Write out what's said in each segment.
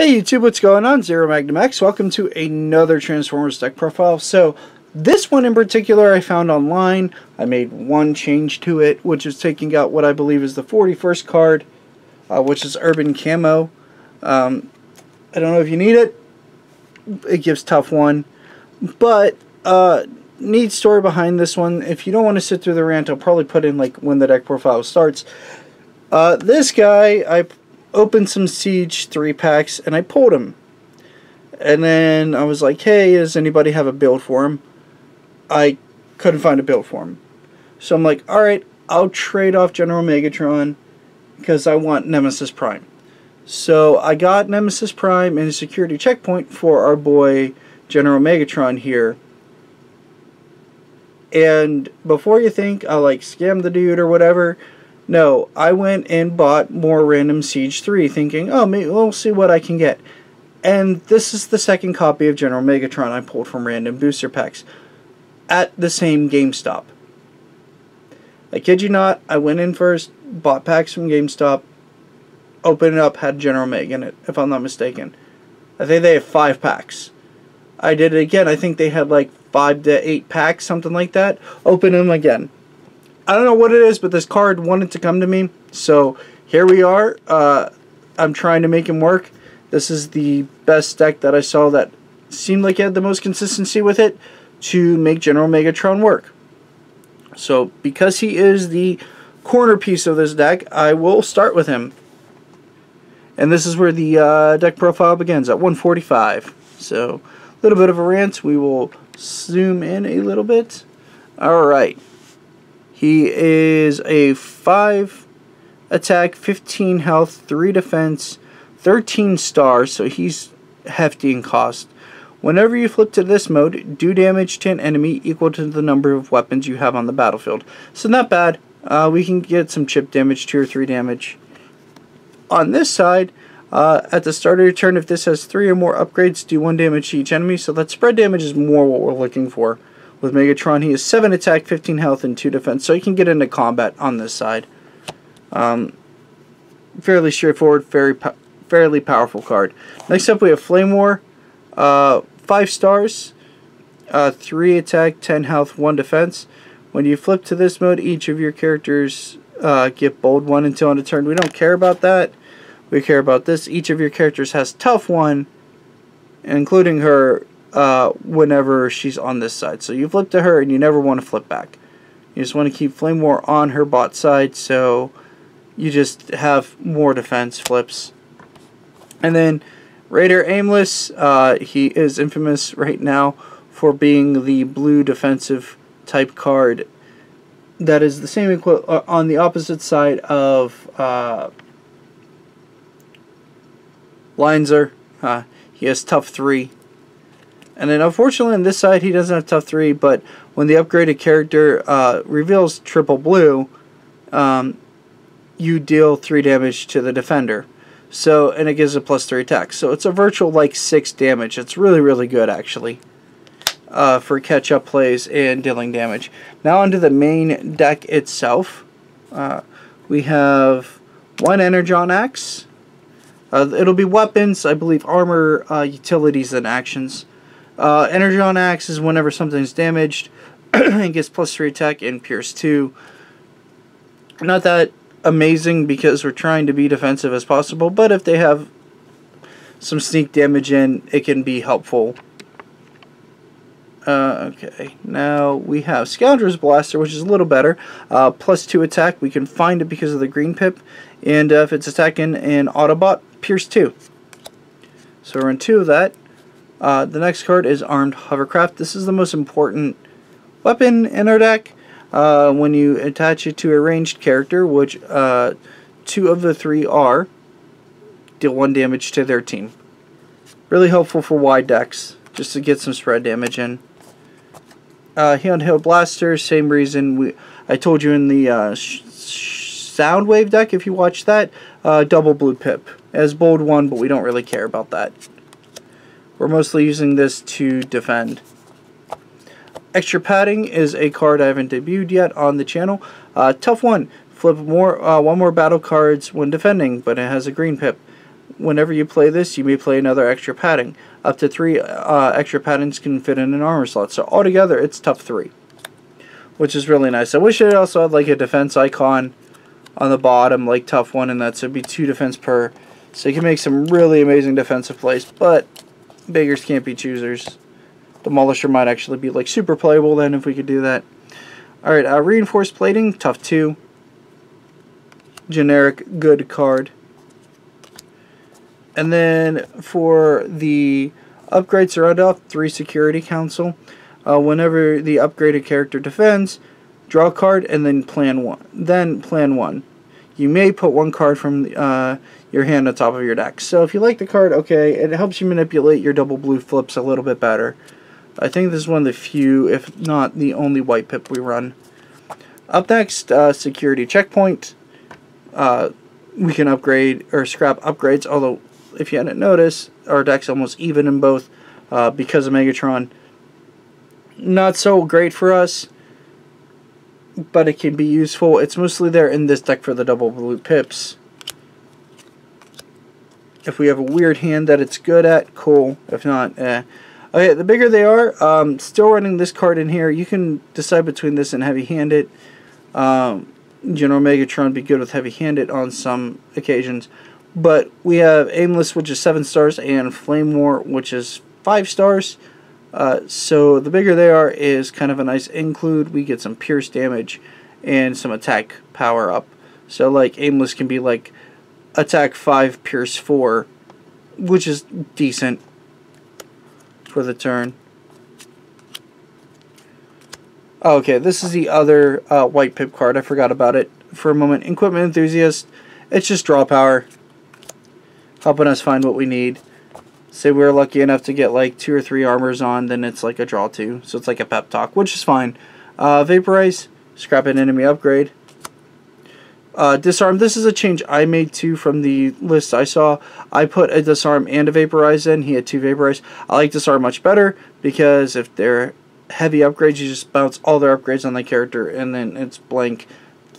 Hey YouTube, what's going on? ZeroMagnumX. Welcome to another Transformers deck profile. So, this one in particular I found online. I made one change to it, which is taking out what I believe is the 41st card, which is Urban Camo. I don't know if you need it. It gives tough one. But, neat story behind this one. If you don't want to sit through the rant, I'll probably put in like when the deck profile starts. This guy, I opened some Siege 3-packs and I pulled him. And then I was like, hey, does anybody have a build for him? I couldn't find a build for him. So I'm like, alright, I'll trade off General Megatron because I want Nemesis Prime. So I got Nemesis Prime and a security checkpoint for our boy General Megatron here. And before you think I like scammed the dude or whatever, no, I went and bought more random Siege 3 thinking, oh, maybe we'll see what I can get. And this is the second copy of General Megatron I pulled from random booster packs at the same GameStop. I kid you not, I went in first, bought packs from GameStop, opened it up, had General Meg in it, if I'm not mistaken. I think they have 5 packs. I did it again, I think they had like 5 to 8 packs, something like that. Open them again. I don't know what it is, but this card wanted to come to me, so here we are. I'm trying to make him work. This is the best deck that I saw that seemed like it had the most consistency with it to make General Megatron work. So, because he is the corner piece of this deck, I will start with him. And this is where the deck profile begins, at 145. So, a little bit of a rant. We will zoom in a little bit. Alright. He is a 5 attack, 15 health, 3 defense, 13 stars, so he's hefty in cost. Whenever you flip to this mode, do damage to an enemy equal to the number of weapons you have on the battlefield. So not bad. We can get some chip damage, 2 or 3 damage. On this side, at the start of your turn, if this has 3 or more upgrades, do 1 damage to each enemy. So that spread damage is more what we're looking for. With Megatron, he is 7 attack, 15 health, and 2 defense, so he can get into combat on this side. Fairly straightforward, fairly powerful card. Next up, we have Flame War, 5 stars, 3 attack, 10 health, 1 defense. When you flip to this mode, each of your characters get bold 1 until end of turn. We don't care about that. We care about this. Each of your characters has tough 1, including her. Whenever she's on this side. So you flip to her and you never want to flip back. You just want to keep Flame War on her bot side so you just have more defense flips. And then Raider Aimless, he is infamous right now for being the blue defensive type card that is the same on the opposite side of Linzer. He has tough 3. And then unfortunately on this side he doesn't have tough 3, but when the upgraded character reveals triple blue, you deal 3 damage to the defender. So, and it gives a +3 attack. So it's a virtual like 6 damage. It's really, really good actually for catch-up plays and dealing damage. Now onto the main deck itself. We have 1 Energon-X. It'll be weapons, I believe armor, utilities, and actions. Energon-X is whenever something's damaged, it gets +3 attack and Pierce 2. Not that amazing because we're trying to be defensive as possible, but if they have some sneak damage in, it can be helpful. Okay, now we have Scoundrel's Blaster, which is a little better. +2 attack, we can find it because of the green pip, and if it's attacking an Autobot, Pierce 2. So we're in 2 of that. The next card is Armed Hovercraft. This is the most important weapon in our deck. When you attach it to a ranged character, which 2 of the 3 are, deal 1 damage to their team. Really helpful for wide decks, just to get some spread damage in. Handheld Blaster, same reason I told you in the Soundwave deck, if you watch that, double blue pip. It has bold 1, but we don't really care about that. We're mostly using this to defend. Extra Padding is a card I haven't debuted yet on the channel. Tough 1. Flip one more battle cards when defending, but it has a green pip. Whenever you play this, you may play another extra padding. Up to 3 extra paddings can fit in an armor slot. So altogether, it's tough 3, which is really nice. I wish it also had like a defense icon on the bottom, like tough 1, and that so it'd be 2 defense per. So you can make some really amazing defensive plays, but beggars can't be choosers. Demolisher might actually be like super playable then if we could do that. Alright, reinforced plating, tough 2. Generic good card. And then for the upgrades to round off, 3 Security Council. Whenever the upgraded character defends, draw a card and then plan 1. Then plan 1. You may put 1 card from your hand on top of your deck. So if you like the card, okay, it helps you manipulate your double blue flips a little bit better. I think this is one of the few, if not the only white pip we run. Up next, Security Checkpoint. We can upgrade or scrap upgrades, although if you hadn't noticed, our deck's almost even in both because of Megatron. Not so great for us, but it can be useful. It's mostly there in this deck for the double blue pips. If we have a weird hand that it's good at, cool. If not, eh. Okay, the bigger they are, still running this card in here. You can decide between this and heavy-handed. General Megatron would be good with heavy-handed on some occasions. But we have Aimless, which is 7 stars, and Flame War, which is 5 stars. So the bigger they are is kind of a nice include. We get some pierce damage and some attack power up. So like Aimless can be like attack 5, pierce 4, which is decent for the turn. Okay, this is the other white pip card. I forgot about it for a moment. Equipment Enthusiast. It's just draw power, helping us find what we need. Say we're lucky enough to get like 2 or 3 armors on, then it's like a draw 2. So it's like a pep talk, which is fine. Vaporize, scrap an enemy upgrade. Disarm, this is a change I made too from the list I saw. I put a Disarm and a Vaporize in. He had 2 Vaporize. I like Disarm much better because if they're heavy upgrades, you just bounce all their upgrades on the character and then it's blank.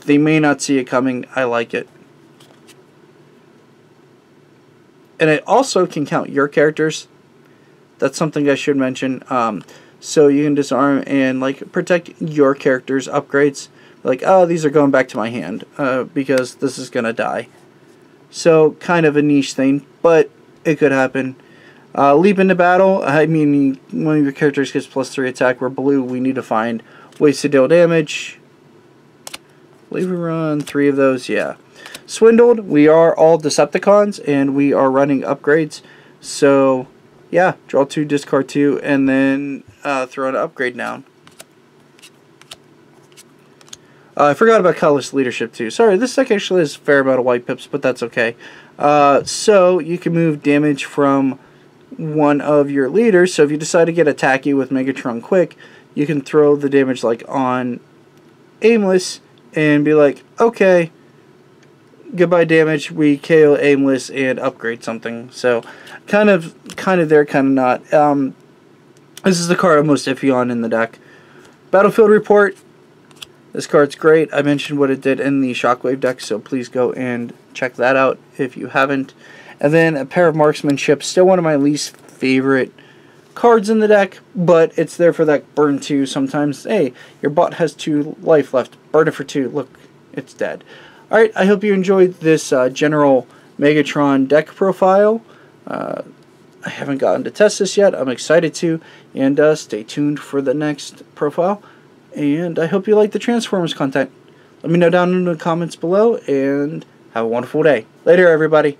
They may not see it coming. I like it. And it also can count your characters. That's something I should mention. So you can disarm and like protect your character's upgrades. Like, oh, these are going back to my hand because this is going to die. So kind of a niche thing, but it could happen. Leap into battle. I mean, one of your characters gets +3 attack. We're blue. We need to find ways to deal damage. I believe we run 3 of those. Yeah. Swindled, we are all Decepticons, and we are running upgrades. So, yeah, draw 2, discard 2, and then throw an upgrade down. I forgot about Colorless Leadership, too. Sorry, this deck actually has a fair amount of white pips, but that's okay. So, you can move damage from one of your leaders. So, if you decide to get attacky with Megatron quick, you can throw the damage like on Aimless and be like, okay, goodbye damage, we KO Aimless and upgrade something. So kind of there, kind of not. This is the card I'm most iffy on in the deck. Battlefield Report. This card's great. I mentioned what it did in the Shockwave deck, so please go and check that out if you haven't. And then a pair of Marksmanship. Still one of my least favorite cards in the deck, but it's there for that burn 2 sometimes. Hey, your bot has 2 life left. Burn it for 2. Look, it's dead. Alright, I hope you enjoyed this General Megatron deck profile. I haven't gotten to test this yet. I'm excited to. And stay tuned for the next profile. And I hope you like the Transformers content. Let me know down in the comments below. And have a wonderful day. Later, everybody.